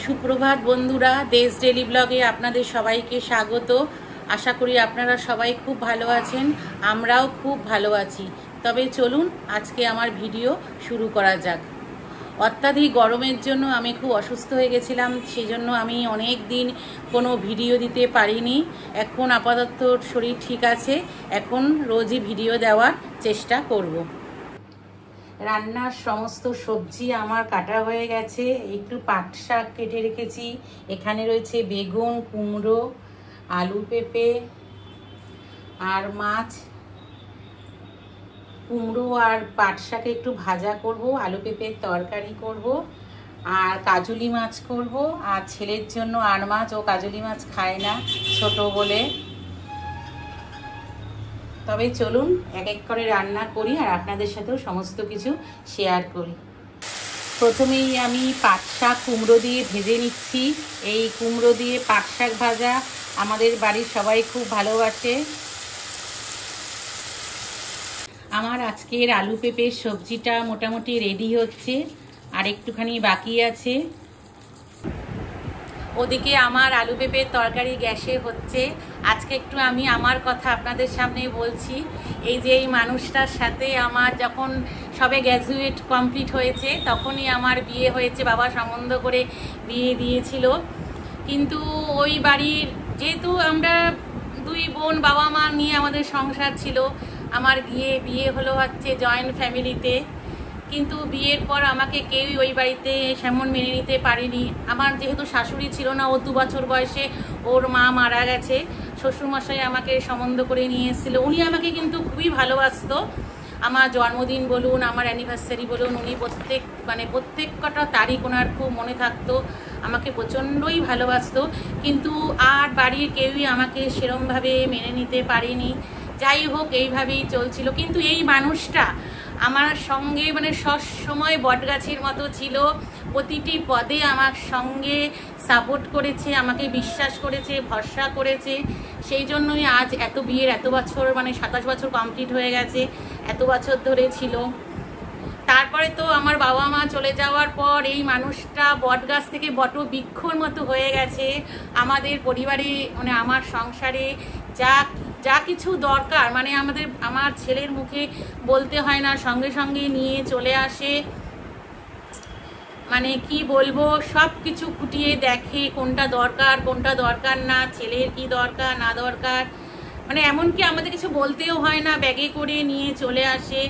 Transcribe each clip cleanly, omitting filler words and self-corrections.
সুপ্রভাত বন্ধুরা, দেশ ডেলি ব্লগে আপনাদের সবাইকে স্বাগত। আশা করি আপনারা সবাই খুব ভালো আছেন, আমরাও খুব ভালো আছি। তবে চলুন আজকে আমার ভিডিও শুরু করা যাক। অত্যাধিক গরমের জন্য আমি খুব অসুস্থ হয়ে গেছিলাম, সেজন্য আমি অনেক দিন কোনো ভিডিও দিতে পারিনি। এখন আপাতত শরীর ঠিক আছে, এখন রোজই ভিডিও দেওয়ার চেষ্টা করব। রান্নার সমস্ত সবজি আমার কাটা হয়ে গেছে। একটু পাট শাক কেটে রেখেছি, এখানে রয়েছে বেগুন, কুমড়ো, আলু, পেঁপে আর মাছ। কুমড়ো আর পাট শাকে একটু ভাজা করব, আলু পেঁপের তরকারি করব, আর কাজুলি মাছ করব। আর ছেলের জন্য আর মাছ, ও কাজুলি মাছ খায় না ছোট বলে। তবে চলুন এক এক করে রান্না করি আর আপনাদের সাথেও সমস্ত কিছু শেয়ার করি। প্রথমেই আমি পাট শাক কুমড়ো দিয়ে ভেজে নিচ্ছি। এই কুমড়ো দিয়ে পাট শাক ভাজা আমাদের বাড়ির সবাই খুব ভালোবাসে। আমার আজকের আলু পেঁপের সবজিটা মোটামুটি রেডি হচ্ছে, আর একটুখানি বাকি আছে। ওদিকে আমার আলু পেঁপের তরকারি গ্যাসে হচ্ছে। আজকে একটু আমি আমার কথা আপনাদের সামনে বলছি। এই যে এই মানুষটার সাথে আমার যখন সবে গ্র্যাজুয়েট কমপ্লিট হয়েছে তখনই আমার বিয়ে হয়েছে, বাবা সম্বন্ধ করে বিয়ে দিয়েছিল। কিন্তু ওই বাড়ির যেহেতু আমরা দুই বোন, বাবা মা নিয়ে আমাদের সংসার ছিল। আমার বিয়ে হলো হচ্ছে জয়েন্ট ফ্যামিলিতে। কিন্তু বিয়ের পর আমাকে কেউই ওই বাড়িতে সেমন মেনে নিতে পারেনি। আমার যেহেতু শাশুড়ি ছিল না, ও 2 বছর বয়সে ওর মা মারা গেছে। শ্বশুরমশাই আমাকে সম্বন্ধ করে নিয়ে এসেছিল। উনি আমাকে কিন্তু খুবই ভালোবাসতো। আমার জন্মদিন বলুন, আমার অ্যানিভার্সারি বলুন, উনি প্রত্যেকটা তারিখ ওনার খুব মনে থাকতো। আমাকে প্রচণ্ডই ভালোবাসতো। কিন্তু আর বাড়ির কেউই আমাকে সেরমভাবে মেনে নিতে পারেনি। যাই হোক, এইভাবেই চলছিল। কিন্তু এই মানুষটা আমার সঙ্গে সবসময় বটগাছের মতো ছিল। প্রতিটি পদে আমার সঙ্গে সাপোর্ট করেছে, আমাকে বিশ্বাস করেছে, ভরসা করেছে। সেই জন্যই আজ বিয়ের এত বছর 27 বছর কমপ্লিট হয়ে গেছে, এত বছর ধরে ছিল। তারপরে তো আমার বাবা মা চলে যাওয়ার পর এই মানুষটা বটগাছ থেকে বটবৃক্ষর মতো হয়ে গেছে। আমাদের পরিবারে আমার সংসারে যা কিছু দরকার আমার ছেলের মুখে বলতে হয় না, সঙ্গে সঙ্গে নিয়ে চলে আসে। কি বলবো, সব কিছু খুঁটিয়ে দেখে কোনটা দরকার না, ছেলের কি দরকার না দরকার। এমনকি আমাদের কিছু বলতেও হয় না, ব্যাগে করে নিয়ে চলে আসে।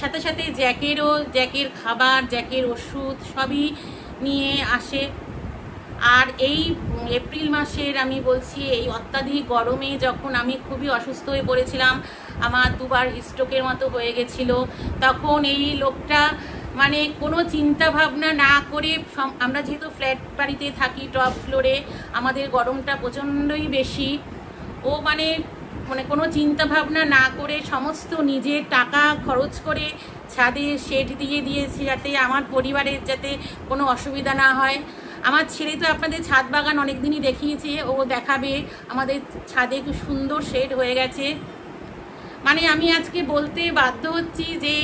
সাথে সাথে জ্যাকের খাবার, জ্যাকের ওষুধ সবই নিয়ে আসে। আর এই এপ্রিল মাসের আমি বলছি, এই অত্যাধিক গরমে যখন আমি খুবই অসুস্থ হয়ে পড়েছিলাম, আমার 2 বার স্ট্রোকের মতো হয়ে গেছিল, তখন এই লোকটা কোনো চিন্তা ভাবনা না করে, আমরা যেহেতু ফ্ল্যাট বাড়িতে থাকি, টপ ফ্লোরে, আমাদের গরমটা প্রচণ্ডই বেশি। ও কোনো চিন্তা ভাবনা না করে সমস্ত নিজের টাকা খরচ করে ছাদে শেড দিয়ে দিয়েছে, যাতে আমার পরিবারের যাতে কোনো অসুবিধা না হয়। আমার ছেলে তো আপনাদের ছাদ বাগান অনেকদিনই দেখিয়েছে, ও দেখাবে। আমাদের ছাদে খুব সুন্দর শেড হয়ে গেছে। আমি আজকে বলতে বাধ্য হচ্ছি যে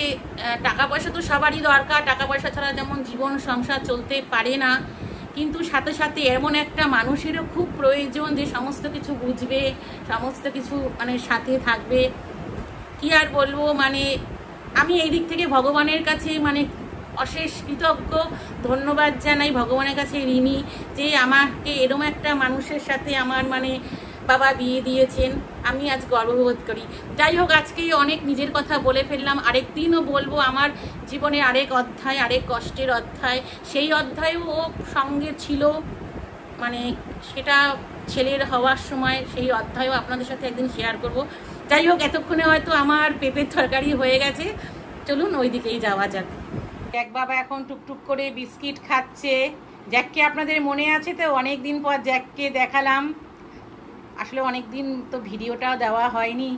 টাকা পয়সা তো সবারই দরকার, টাকা পয়সা ছাড়া যেমন জীবন সংসার চলতে পারে না। কিন্তু সাথে সাথে এমন একটা মানুষেরও খুব প্রয়োজন যে সমস্ত কিছু বুঝবে, সমস্ত কিছু সাথে থাকবে। কি আর বলবো, আমি এই দিক থেকে ভগবানের কাছে অশেষ কৃতজ্ঞ, ধন্যবাদ জানাই ভগবানের কাছে ঋণী, যে আমাকে এরকম একটা মানুষের সাথে আমার বাবা বিয়ে দিয়েছেন। আমি আজ গর্ববোধ করি। যাই হোক, আজকে অনেক নিজের কথা বলে ফেললাম। আরেকদিনও বলবো আমার জীবনে আরেক অধ্যায়, আরেক কষ্টের অধ্যায়। সেই অধ্যায়ও ও সঙ্গে ছিল, সেটা ছেলের হওয়ার সময় সেই অধ্যায়ও আপনাদের সাথে একদিন শেয়ার করব। যাই হোক, এতক্ষণে হয়তো আমার পেঁপের তরকারি হয়ে গেছে। চলুন ওই দিকেই যাওয়া যাক। জ্যাক বাবা এখন টুকটুক করে বিস্কিট খাচ্ছে। জ্যাককে আপনাদের মনে আছে তো, অনেক দিন পর জ্যাককে দেখালাম। আসলে অনেক দিন তো ভিডিওটাও দেওয়া হয়নি।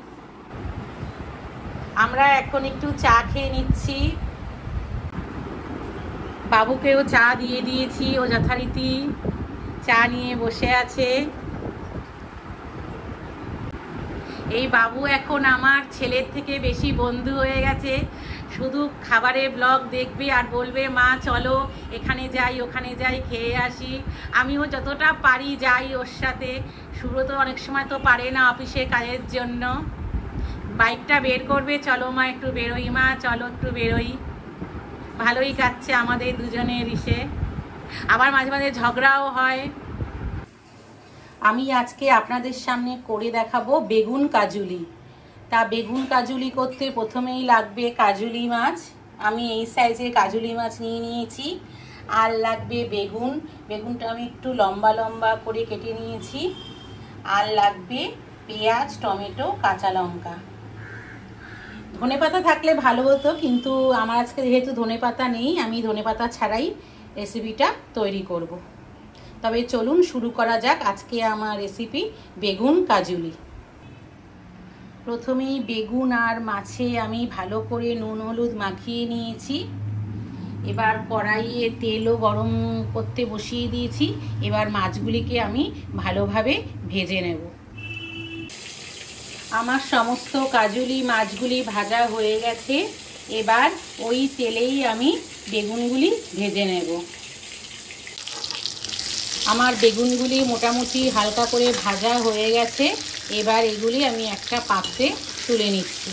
আমরা এখন একটু চা খেয়ে নিচ্ছি। বাবুকেও চা দিয়ে দিয়েছি, ও যথারীতি চা নিয়ে বসে আছে। এই বাবু এখন আমার ছেলের থেকে বেশি বন্ধু হয়ে গেছে। শুধু খাবারের ব্লগ দেখবে আর বলবে মা চলো এখানে যাই ওখানে যাই খেয়ে আসি। আমিও যতটা পারি যাই ওর সাথে। সুব্রত অনেক সময় তো পারে না অফিসে কাজের জন্য। বাইকটা বের করবে, চলো মা একটু বেরোই, মা চলো একটু বেরোই। ভালোই কাটছে আমাদের দুজনের ইসে। আবার মাঝে মাঝে ঝগড়াও হয়। আমি আজকে আপনাদের সামনে করে দেখাবো বেগুন কাজুলি। তা বেগুন কাজুলি করতে প্রথমেই লাগবে কাজুলি মাছ। আমি এই সাইজের কাজুলি মাছ নিয়ে নিয়েছি। আর লাগবে বেগুন, বেগুনটা আমি একটু লম্বা লম্বা করে কেটে নিয়েছি। আর লাগবে পেঁয়াজ, টমেটো, কাঁচা লঙ্কা। ধনেপাতা থাকলে ভালো হতো, কিন্তু আমার আজকে যেহেতু ধনেপাতা নেই, আমি ধনেপাতা ছাড়াই রেসিপিটা তৈরি করব। তবে চলুন শুরু করা যাক আজকে আমার রেসিপি বেগুন কাজুলি। প্রথমেই বেগুন আর মাছে আমি ভালো করে নুন হলুদ মাখিয়ে নিয়েছি। এবার কড়াইয়ে তেলও গরম করতে বসিয়ে দিয়েছি। এবার মাছগুলিকে আমি ভালোভাবে ভেজে নেব। আমার সমস্ত কাজুলি মাছগুলি ভাজা হয়ে গেছে। এবার ওই তেলেই আমি বেগুনগুলি ভেজে নেব। আমার বেগুনগুলি মোটামুটি হালকা করে ভাজা হয়ে গেছে। এবার এগুলি আমি একটা পাত্রে তুলে নিচ্ছি।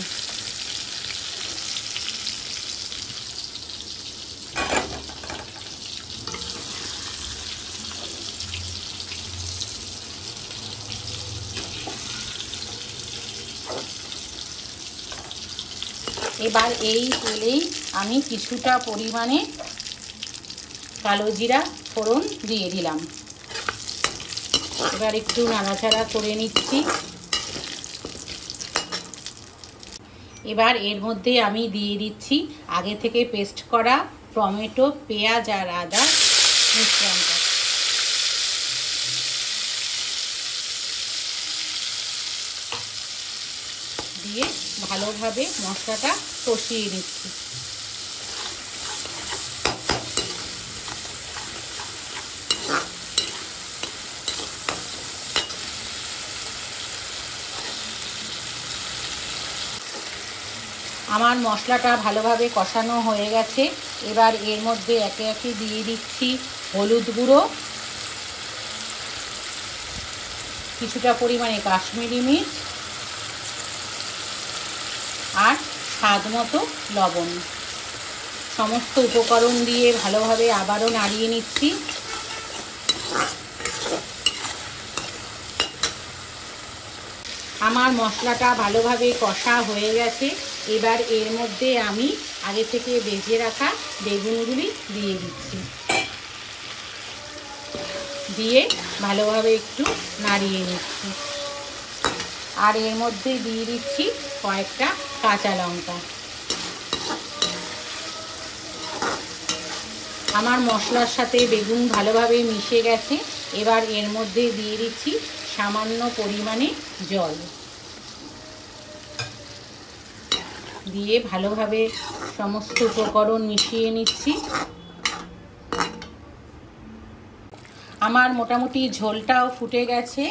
এবার এই তেলেই আমি কিছুটা পরিমাণে কালো জিরা ফোড়ন দিয়ে দিলাম। এবার একটু নাড়াচাড়া করে নিচ্ছি। এবার এর মধ্যে আমি দিয়ে দিচ্ছি আগে থেকে পেস্ট করা টমেটো, পেঁয়াজ আর আদা মিশ্রণটা। দিয়ে ভালোভাবে মশলাটা কষিয়ে নিচ্ছি। আমার মশলাটা ভালোভাবে কষানো হয়ে গেছে। এবার এর মধ্যে একে একে দিয়ে দিচ্ছি হলুদ গুঁড়ো, কিছুটা পরিমাণে কাশ্মীরি মির্চ আর স্বাদ মতো লবণ। সমস্ত উপকরণ দিয়ে ভালোভাবে আবারও নাড়িয়ে নিচ্ছি। আমার মশলাটা ভালোভাবে কষা হয়ে গেছে। এবার এর মধ্যে আমি আগে থেকে ভেজে রাখা বেগুনগুলি দিয়ে দিচ্ছি। দিয়ে ভালোভাবে একটু নাড়িয়ে নিচ্ছি। আর এর মধ্যে দিয়ে দিচ্ছি কয়েকটা কাঁচা লঙ্কা। আমার মশলার সাথে বেগুন ভালোভাবে মিশে গেছে। এবার এর মধ্যে দিয়ে দিচ্ছি সামান্য পরিমাণে জল। দিয়ে ভালোভাবে সমস্ত উপকরণ মিশিয়ে নিচ্ছি। আমার মোটামুটি ঝোলটাও ফুটে গেছে।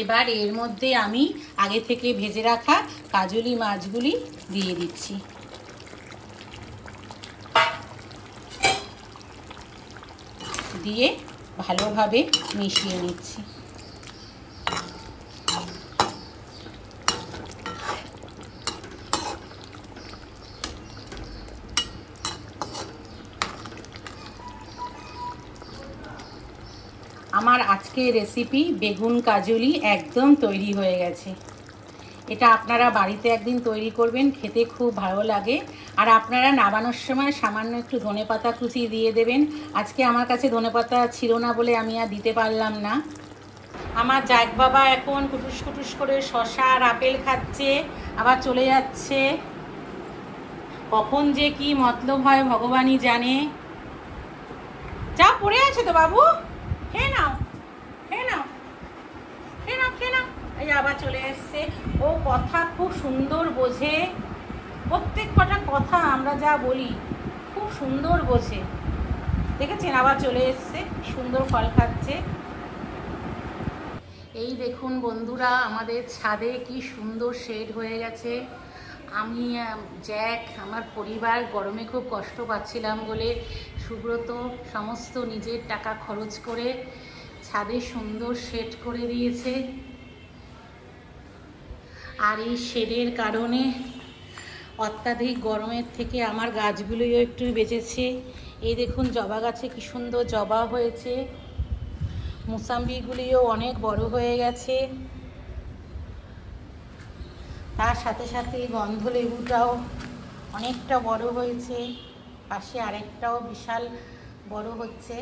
এবার এর মধ্যে আমি আগে থেকে ভেজে রাখা কাজুলি মাছগুলি দিয়ে দিচ্ছি। দিয়ে ভালোভাবে মিশিয়ে নিচ্ছি। আমার আজকের রেসিপি বেগুন কাজুলি একদম তৈরি হয়ে গেছে। এটা আপনারা বাড়িতে একদিন তৈরি করবেন, খেতে খুব ভালো লাগে। আর আপনারা নামানোর সময় সামান্য একটু ধনেপাতা কুচি দিয়ে দেবেন। আজকে আমার কাছে ধনেপাতা ছিল না বলে আমি আর দিতে পারলাম না। আমার জায়েক বাবা এখন কুটুস কুটুস করে শশা আর আপেল খাচ্ছে, আবার চলে যাচ্ছে। কখন যে কি মতলব হয় ভগবানই জানে। চা পড়ে আছে তো বাবু, খেয়ে নাও খেয়ে নাও খেয়ে নাও খেয়ে নাও। এই আবার চলে এসছে। ও কথা খুব সুন্দর বোঝে, প্রত্যেক কটা কথা আমরা যা বলি খুব সুন্দর বোঝে। দেখেছেন আবার চলে এসছে, সুন্দর ফল খাচ্ছে। এই দেখুন বন্ধুরা, আমাদের ছাদে কি সুন্দর শেড হয়ে গেছে। আমি জ্যাক আমার পরিবার গরমে খুব কষ্ট পাচ্ছিলাম বলে সুব্রত সমস্ত নিজের টাকা খরচ করে ছাদে সুন্দর শেড করে দিয়েছে। আর এই শেডের কারণে অত্যাধিক গরমের থেকে আমার গাছগুলোও একটু বেঁচেছে। এই দেখুন জবা গাছে কি সুন্দর জবা হয়েছে, মুসাম্বিগুলিও অনেক বড় হয়ে গেছে। তার সাথে সাথে গন্ধ লেবুটাও অনেকটা বড় হয়েছে, পাশে আরেকটাও বিশাল বড় হচ্ছে।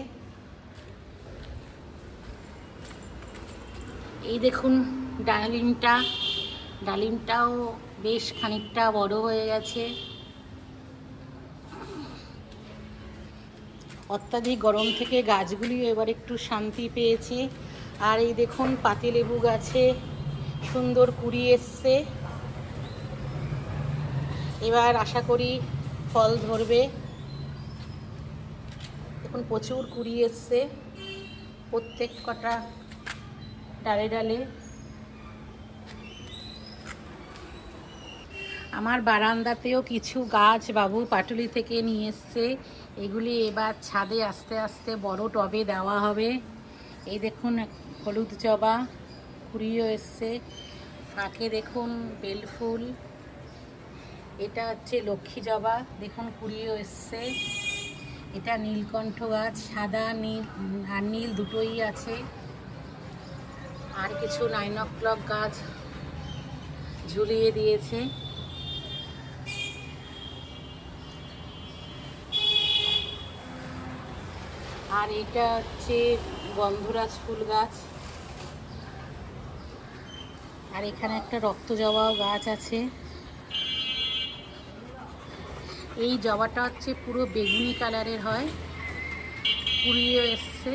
এই দেখুন ডালিমটাও বেশ খানিকটা বড় হয়ে গেছে। অত্যাধিক গরম থেকে গাছগুলিও এবার একটু শান্তি পেয়েছে। আর এই দেখুন পাতিলেবু গাছে সুন্দর কুড়ি এসছে, এবার আশা করি ফল ধরবে। দেখুন প্রচুর কুড়ি এসছে প্রত্যেক কটা ডালে ডালে। আমার বারান্দাতেও কিছু গাছ বাবু পাটুলি থেকে নিয়ে এসছে, এগুলি এবার ছাদে আস্তে আস্তে বড় টবে দেওয়া হবে। এই দেখুন হলুদ জবা কুড়িও এসছে, ফাঁকে দেখুন বেলফুল, এটা হচ্ছে লক্ষ্মী জবা, দেখুন কুড়িও এসছে। এটা নীলকণ্ঠ গাছ, সাদা নীল আর নীল দুটোই আছে। আর কিছু 9 o'clock গাছ ঝুলিয়ে দিয়েছে। আর এটা হচ্ছে গন্ধরাজ ফুল গাছ। আর এখানে একটা রক্ত জবা গাছ আছে। এই জবাটা হচ্ছে পুরো বেগুনি কালারের হয়, কুড়িয়ে এসছে।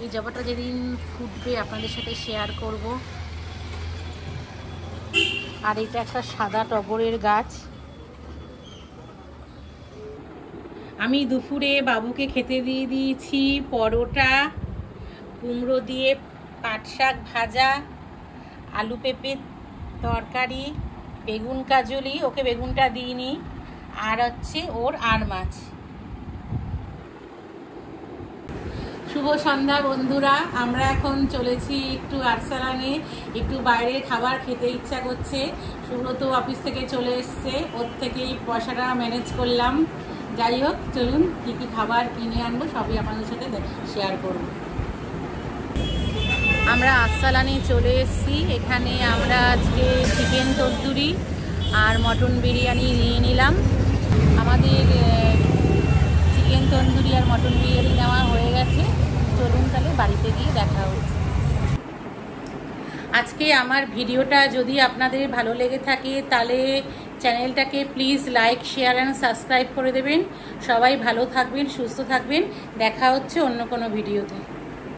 এই জবাটা যেদিন ফুটবে আপনাদের সাথে শেয়ার করব। আর এটা একটা সাদা টগরের গাছ। আমি দুপুরে বাবুকে খেতে দিয়ে দিয়েছি পরোটা, কুমড়ো দিয়ে পাট শাক ভাজা, আলু পেঁপে তরকারি, বেগুন কাজুলি, ওকে বেগুনটা দিইনি, আর হচ্ছে ওর আর মাছ। শুভ সন্ধ্যা বন্ধুরা, আমরা এখন চলেছি একটু আরসালানে, একটু বাইরের খাবার খেতে ইচ্ছা করছে। সুব্রত অফিস থেকে চলে এসছে, ওর থেকেই পয়সাটা ম্যানেজ করলাম। যাই হোক, চলুন কী কী খাবার কিনে আনবো সবই আপনাদের সাথে শেয়ার করব। আমরা আরসালানে চলে এসেছি। এখানে আমরা আজকে চিকেন তন্দুরি আর মটন বিরিয়ানি নিয়ে নিলাম। আমাদের চিকেন তন্দুরি আর মটন বিরিয়ানি নেওয়া হয়ে গেছে। চলুন তাহলে বাড়িতে গিয়ে দেখা হচ্ছে। আজকে আমার ভিডিওটা যদি আপনাদের ভালো লেগে থাকে তাহলে চ্যানেলটাকে please like, share and subscribe করে দেবেন। সবাই ভালো থাকবেন, সুস্থ থাকবেন। দেখা হচ্ছে অন্য কোনো ভিডিওতে।